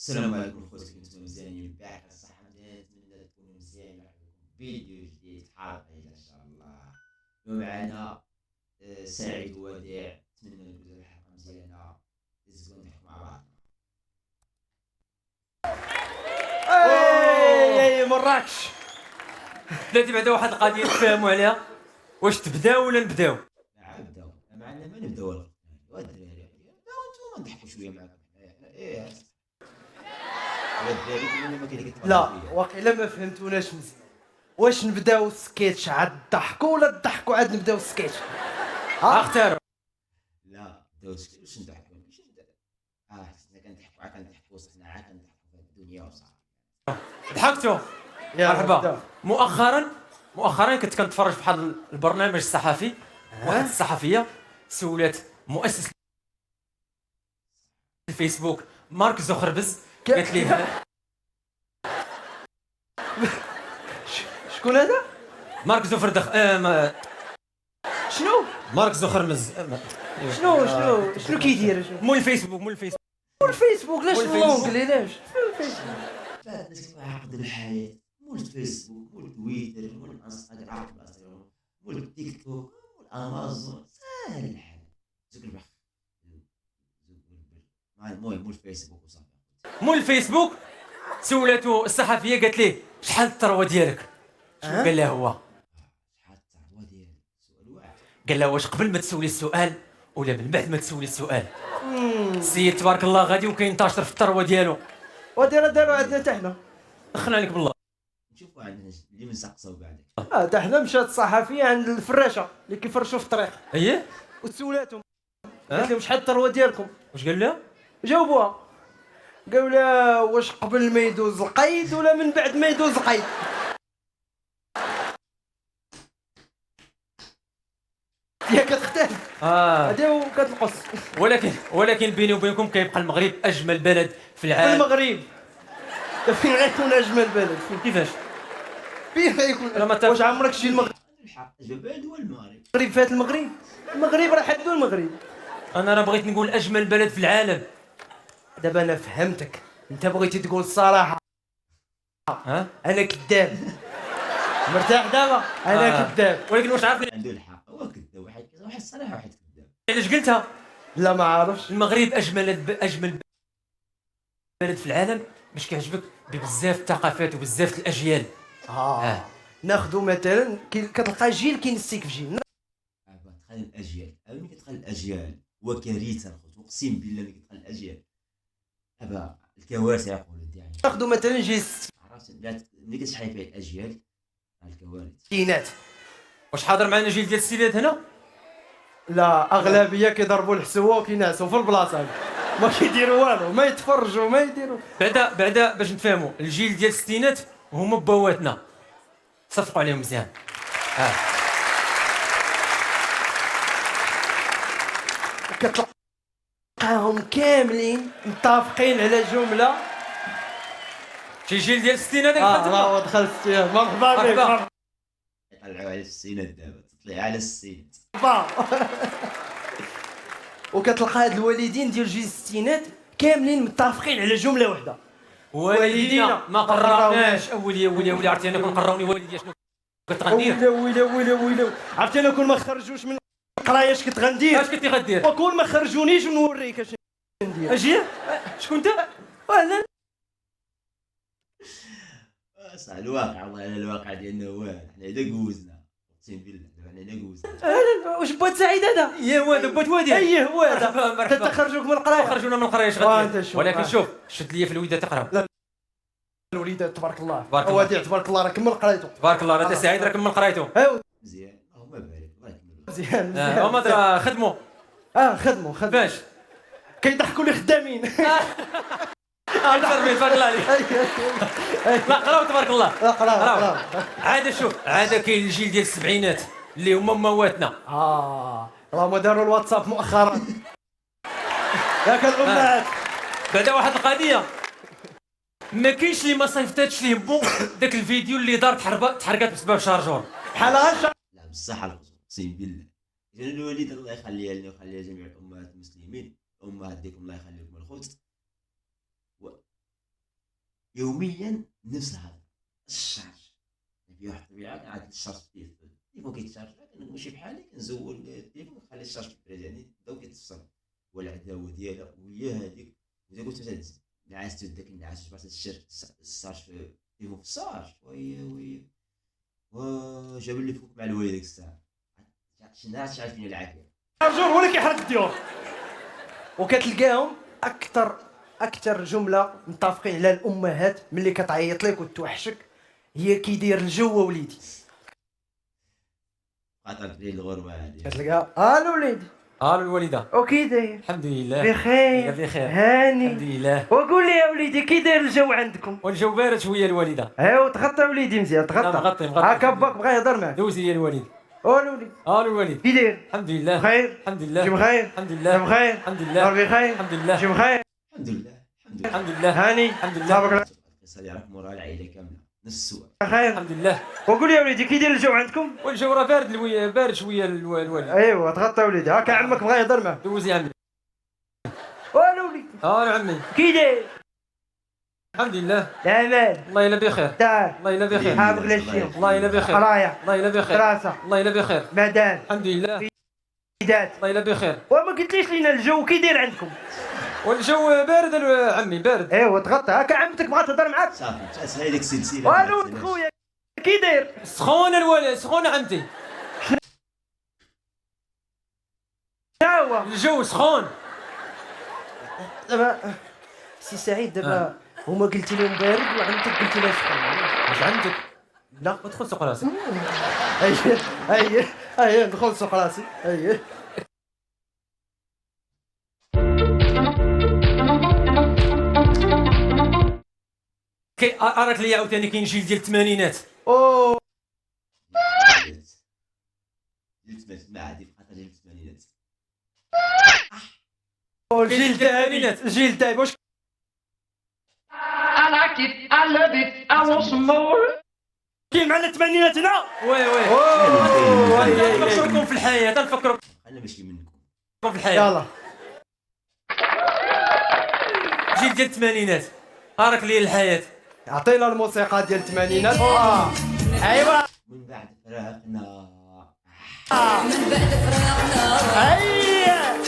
السلام عليكم خوتي، كنتم مزيانين بخير الصحة مزيان، نتمنى تكونوا مزيانين. مرحبا بكم فيديو جديد، حلقة جديدة إن شاء الله. اليوم معنا سعيد ووديع، نتمنى نكون الحلقة مزيانة، نزيدو نضحكو مع بعض. اي مراكش بلاتي بعدا واحد القضيه نتفاهموا عليها، واش تبداو ولا نبداو؟ نبداو معنا، ما نبداو الدراري، نبداو نتوما نضحكو شوية معاكم. ايه الدراري كلنا ما كاين لا واقيلا ما فهمتوناش مزيان. واش نبداو السكيتش عاد الضحكوا ولا الضحكوا عاد نبداو السكيتش؟ اختاروا. لا نبداو واش نضحكو ماشي حنا كنضحكو عا كنضحكو صحنا عا كنضحكو في هاد الدنيا وصافي. ضحكتوا. يلا مرحبا. نبداو. مؤخرا كنت كنتفرج في واحد البرنامج الصحفي، واحد الصحفيه سولات مؤسس الفيسبوك مارك زوخربز، قالت ليه شكون هذا؟ مارك زوفردخ شنو مارك زوخرمز شنو كيدير؟ شنو مول الفيسبوك الفيسبوك؟ لاش مول الفيسبوك. اللونجلي لاش؟ بعد الناس كتعقد الحياة، مول الفيسبوك، مول تويتر، مول الانستغرام، مول التيك توك، مول امازون، ساهل الحال. زوج البخ المهم مول الفيسبوك وصافي. مول الفيسبوك سولاتو الصحفيه، قالت ليه شحال الثروه ديالك؟ شنو قال لها هو؟ شحال الثروة ديالك؟ سؤال واحد. قال لها واش قبل ما تسولي السؤال ولا من بعد ما تسولي السؤال؟ السيد تبارك الله غادي وكينتشر في الثروه ديالو. داروا عندنا حتى حنا. دخلنا عليك بالله. نشوفوا عندنا اللي منسقسوا بعدك. حتى حنا مشات الصحفيه عند الفراشه اللي كيفرشوا في الطريق اييه. وتسولاتهم، قالت لهم شحال الثروه ديالكم؟ واش قال لها؟ جاوبوها، قالوا لها واش قبل ما يدوز القيد ولا من بعد ما يدوز القيد؟ هي كتختلف، هادي وكتنقص. ولكن بيني وبينكم كيبقى المغرب اجمل بلد في في العالم. المغرب فين غيكون اجمل بلد؟ كيفاش؟ فين غيكون؟ لما واش عمرك شي المغرب؟ الحق جبال هو المغرب. فات المغرب راه حدو المغرب. انا راه بغيت نقول اجمل بلد في العالم. دابا انا فهمتك، انت بغيتي تقول الصراحه. انا كذاب. مرتاح دابا؟ انا كذاب. ولكن واش عارفين عنده الحق، هو كذاب. واحد الصراحة واحد كذاب. علاش قلتها؟ لا ما عارفش. المغرب اجمل بلد في العالم باش كيعجبك ببزاف الثقافات وبزاف الاجيال. ناخذوا مثلا كتلقى جيل كينسيك في جيل. تخيل الاجيال، ملي كتخيل الاجيال هو كارثه الخوت، اقسم بالله ملي كتخيل الاجيال الكوارث يقولوا يعني. ناخذوا مثلا جيل عرفت ملي كتشحال فيه الاجيال الكوارث. الستينات. واش حاضر معنا جيل ديال الستينات هنا؟ لا اغلبيه كيضربوا الحسوه وكينعسوا في البلاصه، ما كيديروا والو، ما يتفرجوا ما يديروا. بعدا باش نتفاهموا، الجيل ديال الستينات هما بواتنا، صفقوا عليهم مزيان. كتلقاهم كاملين متفقين على جمله. شي جيل ديال الستينات راه دخلت مرحبا بك. يطلعوا على السينات دابا، تطلع على السينات. وكتلقى هاد الوالدين ديال جيل الستينات كاملين متفقين على جمله واحده: والدينا ما قررناش. ولي عرفتي انا كون قراوني والدي شنو كنت غندير؟ ويلا عرفتي انا كون ما خرجوش من القرايه اش كنت غندير؟ اش كنتي غدير؟ وكون ما خرجونيش نوريك اش ندير. اجي شكون انت؟ انا صح الواقع، والله على الواقع ديالنا واحد، حنا اذا جوزنا اقسم بالله دابا حنا اذا جوزنا. واش بوات سعيد هذا؟ يا واد بوات وادي. اييه هو هذا. مرحبا. تخرجوك من القرايه. خرجونا من القرايه اش غدير؟ ولكن شوف شد ليا في الويده تقرا. الوليدات تبارك الله، تبارك الله. وديع تبارك الله راه كمل قرايته. تبارك الله راه سعيد راه كمل قرايته. مزيان هما بارك الله يكمل. مزيان هما درا خدموا. خدموا باش كيضحكوا لي خدامين. تبارك الله عليك. لا قراو تبارك الله. قراو. عاد كاين الجيل ديال السبعينات اللي هما مواتنا. راهم داروا الواتساب مؤخرا. ياك الامهات. بعدا واحد القضيه، ما كاينش اللي ما صيفطاتش ليه بون داك الفيديو اللي دار تحرقات بسبب شارجور. بحال هكا. لا بصح الخصوص اقسم بالله، اذا الوالده الله يخليها لنا ويخليها جميع الامهات المسلمين، امهات ديكم الله يخليكم الخوت. يوميا نفس الهضره الشارج في واحد الطبيعه عاد الشارج فيه التليفون كيتشارج لكن ماشي بحالي كنزول التليفون ونخلي الشارج في البريد يعني بداو كيتصل والعداوه ديالها وهي هذيك وإذا قلت مثلا نعاس داك النعاس جبرت الشارج في التليفون في الشارج وهي وجاب اللي فوق مع الوالد ديك الساعه شي ناس عارفين العافيه الجور هو اللي كيحرك الديور. وكتلقاهم اكثر جمله متفقين على الامهات ملي كتعيط لك وتوحشك هي كيدير الجو وليدي. خاطر لي الغربه هذه كتلقى الو وليدي الوالده وكي داير الحمد لله بخير بخير هاني الحمد لله. وقول لي يا وليدي كي داير الجو عندكم؟ والجو بارد شويه الوالده. ايوا تغطى وليدي مزيان تغطى مغطي هاكا باك بغا يهضر معاك. دوزي يا الوالد. الو وليدي الوالد كي داير؟ الحمد لله بخير الحمد لله جي بخير الحمد لله بخير الحمد لله ربي خير الحمد لله جي بخير الحمد لله الحمد لله هاني الحمد لله صابك القصه يعرف مورا العائله كامله نفس السؤال خير. الحمد لله. وقول لي يا وليدي كي داير الجو عندكم؟ والجو راه بارد بارد شويه الوالد. ايوا تغطى وليدي هاكا عمك بغا يهضر معاك. دوزي يا عمي. الو وليدي عمي كي داير؟ الحمد لله الامان الله يلا بخير دار الله يلا بخير حابق للشيم الله يلا بخير قرايه الله يلا بخير دراسه الله يلا بخير معدان الحمد لله بدات. الله يلا بخير. وما قلتليش لينا الجو كي داير عندكم؟ والجو بارد عمي بارد. ايوا تغطى هاكا عمتك بغات تهضر معاك. صافي تسهل هذيك السلسله الو خويا كي داير؟ سخونه الوالد سخونه عمتي ها هو الجو سخون. دابا سي سعيد دابا هما قلتي لهم بارد وعمتك قلتي لها سخون. واش عندك؟ لا ادخل سوق راسك. اي ندخل سوق راسي اي. اراك لي عاوتاني كاين جيل ديال الثمانينات. اوه جيت ما عادي في خاطر جيل الثمانينات الجيل تاعي الجيل تاعي واش I like it, I love it, I want some more. كاين معنا الثمانينات هنا؟ وي نفكركم في الحياه تنفكركم انا ماشي منكم في الحياه. يلا جيل ديال الثمانينات اراك لي الحياه. عطينا الموسيقى ديال الثمانينات. ايوا من بعد فراقنا اييه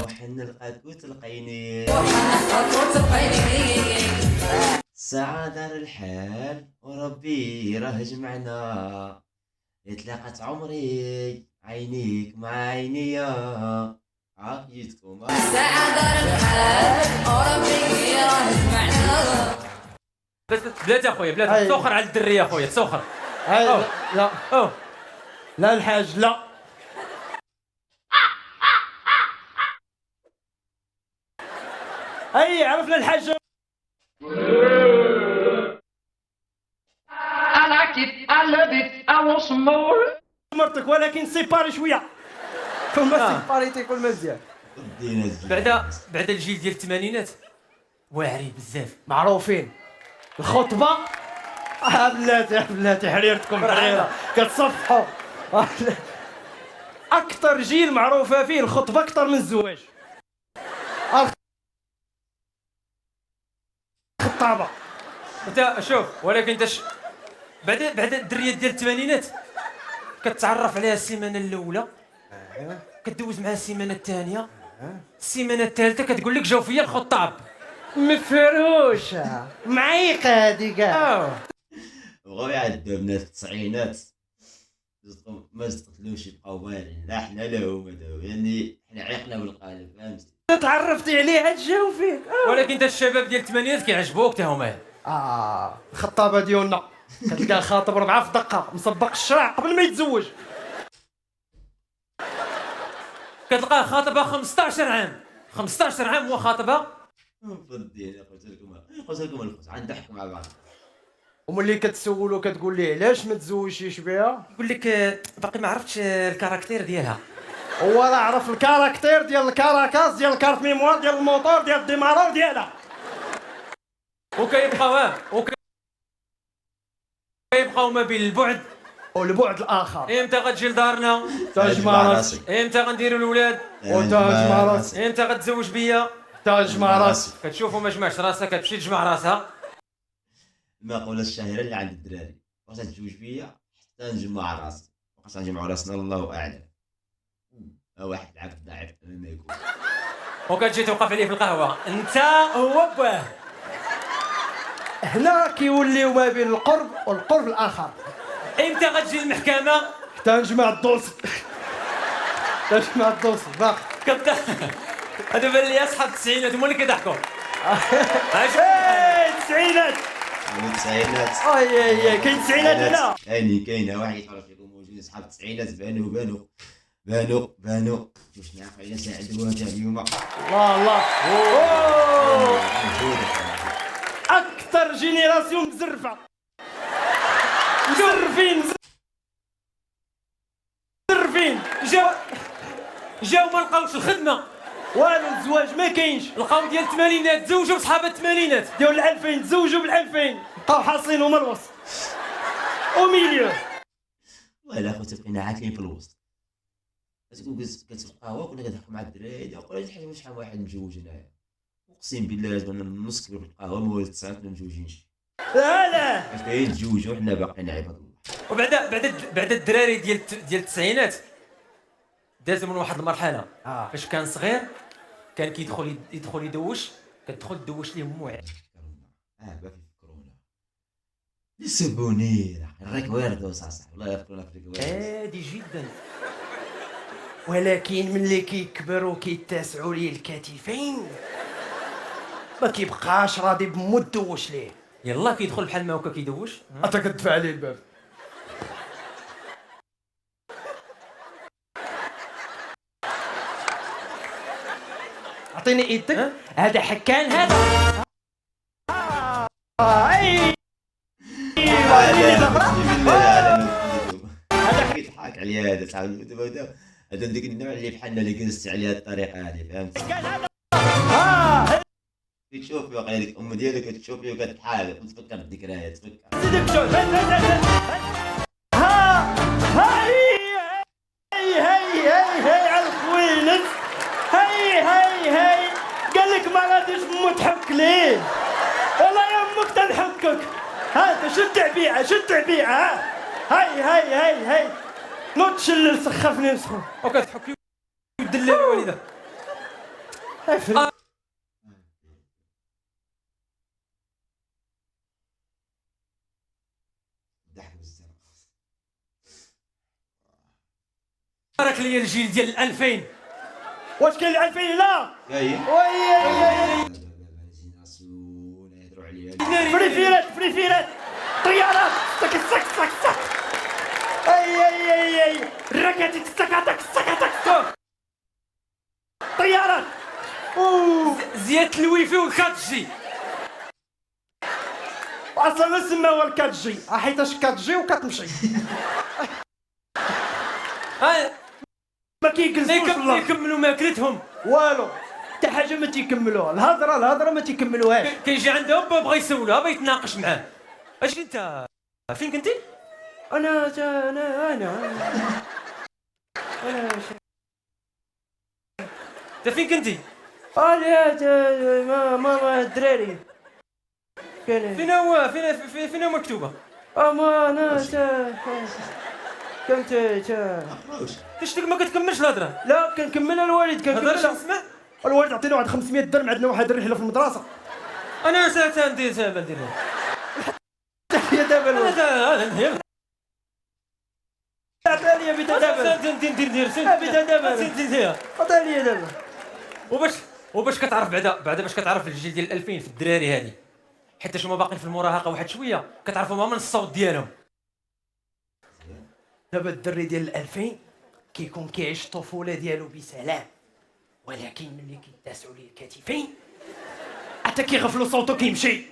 وحنا لقاك وتلقيني ساعة دار الحال وربي راه جمعنا اتلاقت عمري عينيك مع عينيا عافيتكم بلاتي اخويا بلاتي أي. تسوخر على الدريه اخويا تسوخر. لا اوه لا الحاج لا اي عرفنا الحاج I like it, I love it, I want some more. مرتك ولكن سيباري شويه ثم سيباري تيكون مزيان. بعد الجيل ديال الثمانينات واعرين بزاف معروفين الخطبه بلاتي حريرتكم حريره كتصفحوا. اكثر جيل معروفه فيه الخطبه اكثر من الزواج. الخطابه انت شوف ولكن انت بعد الدريه ديال الثمانينات كتعرف عليها السيمانه الاولى كدوز معها السيمانه الثانيه السيمانه الثالثه كتقول لك جاو فيا الخطاب مفروشه معيقه هادي كاع. بغاو يعذبوا الناس في التسعينات ما تقتلوش يبقاو بارين لا حنا لا هما دابا يعني حنا عيقنا بالقالب فهمتي. تعرفتي عليه تجاو فيك. ولكن انت الشباب ديال الثمانينات كيعجبوك حتى هما. الخطابه ديالنا كتلقاه خاطب 4 في دقه مسبق الشرع قبل ما يتزوج. كتلقاه خاطبها 15 عام 15 عام هو خاطبها. فضينا قلت لكم الخوت غنضحكوا مع بعض. وملي كتسولو كتقول ليه علاش ما تزوجتيش بها؟ يقول لك باقي ما عرفتش الكاركتير ديالها. هو راه عرف الكاركتير ديال الكاراكاس ديال الكارت ميموار ديال الموتور ديال الديمارور ديالها. وكيبقاو ما بين البعد والبعد الاخر. امتى غتجي لدارنا تاج مع راسك امتى غنديروا الاولاد وتاج مع راسك امتى غتزوج بيا تا جمع راسي. كتشوفوا ما جمعش راسها كتمشي تجمع راسها. المقولة الشهيرة اللي عند الدراري واش تزوج بيا حتى نجمع راسي، واش نجمعوا راسنا الله اعلم. واحد العبد ضعيف ما يكون. وكتجي توقف عليه في القهوه انت هو باه. هنا كيوليو ما بين القرب والقرب الاخر. امتى غتجي المحكمه؟ حتى نجمع الدوسي. حتى نجمع الدوسي باقي. هادو بان لي اصحاب التسعينات هما اللي كيضحكوا. التسعينات. التسعينات. اي كاين التسعينات هنا. كاين واحد يتفرج فيكم موجودين اصحاب التسعينات بانوا واش نعرف على ساعدوا هذا اليوم. الله اكثر جينيراسيون مزرفه. مزرفين جاو ما لقاوش الخدمه والو. الزواج ما كاينش. لقاو ديال الثمانينات تزوجوا بصحاب الثمانينات ديال 2000 تزوجوا بال2000 بقاو حاصلين هما الوسط وميليو. والله الا خوتي بقينا عاكفين في الوسط. كتكون كتف القهوه كنا كنضحكوا مع الدراري وقال شحال واحد متزوج هنايا. اقسم بالله لازم النص كبير في القهوه مواليد التسعينات ما متزوجينش. لا باش كيتزوجوا حنا باقيين عباد الله. وبعد الدراري ديال التسعينات دازوا من واحد المرحله فاش كان صغير كان كيدخل يدوش كتدخل تدوش ليه امو. باقي في كورونا السبونيره راك وارد وصاصح والله يفكرونا في الكوارث. عادي جدا. ولكن ملي كيكبروا كيتسعوا ليه الكتفين ما كيبقاش راضي بمو تدوش ليه. يلا كيدخل بحال ما هكا كيدوش. انت كتدفع عليه الباب. اعطيني ايدك. هذا حكان هذا. اي هذا كيضحك عليا هذا صاحبي. هذا ديك النوع اللي بحالنا اللي جلست عليها الطريقه هذه فهمت. كتشوفي واقيلا ديك الام ديالك كتشوفي وكتضحك وتفكر بالذكريات تفكر. هاي على الخوينت. هاي قال لك ما غاديش مو تحك ليه. والله يا امك تنحكك. هذا شد عبيعه. هاي نوض تشلل سخفني نسخن. وكتحك ودلل الوالده. ضحك بزاف. راك ليا الجيل ديال 2000. واش كاين 2000 لا؟ كاين. وي جيناسيون يهضروا عليها. فريفيرات طيارات سك اي ركاتك سكاتك طيارات. زيادة الويفي والكاتجي. اصلا ما سماوها الكاتجي حيتاش كاتجي وكتمشي. ما كيجلسوش والله يكملوا ماكلتهم والو حتى حاجه ما تيكملوها. الهضره ما تيكملوهاش. كيجي عندهم بغى يسولها بغى يتناقش معاه. اش انت فين كنتي؟ انا انت فين كنتي؟ ما الدراري كان فين هو مكتوبه؟ ما انا كنت اش ما كتكملش الهضره؟ لا كنكملها الوالد هضره شنو كنكملها. نسمع؟ الوالد عطيني واحد 500 درهم. عندنا واحد الرحله في المدرسه. انا سندير يا دابا الوالد انا عطاني بدا دابا بدا دابا عطاني دابا. وباش كتعرف بعدا باش كتعرف الجيل ديال 2000 في الدراري هادي حيت هما باقيين في المراهقه واحد شويه كتعرفهم من الصوت ديالهم. دابا الدري ديال 2000 كيكون كيعيش الطفوله ديالو بسلام، ولكن ملي كيتداسعوا ليه الكتفين حتى كيغفلوا صوتو كيمشي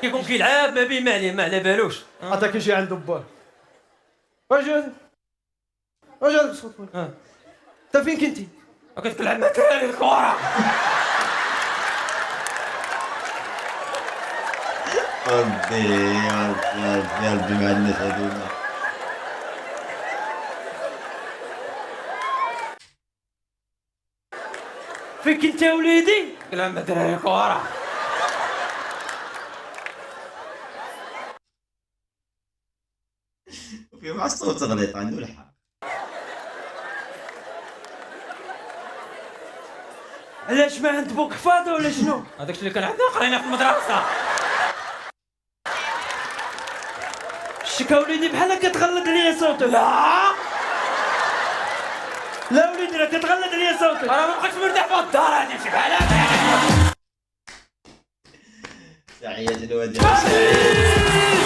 كيكون كيلعب ما بين ما على بالوش. حتى كيجي عنده باه واش هذا الصوت؟ انت فين كنتي؟ كتلعب مع الكره. ربي مع الناس هذوما. فين كنت يا وليدي؟ كلام دراري كورة. وفي مع الصوت غليط عنده الحق. علاش ما عند بوك فاضي ولا شنو؟ هذاك اللي كان عندنا قرينا في المدرسة. شكا وليدي بحال كتغلط عليا صوتك. لا لا وليدي راه كتغلط عليا صوتك. انا ما بقيتش مرتاح في الدار هادي نمشي بحال هكا. تحية الواد سعيد.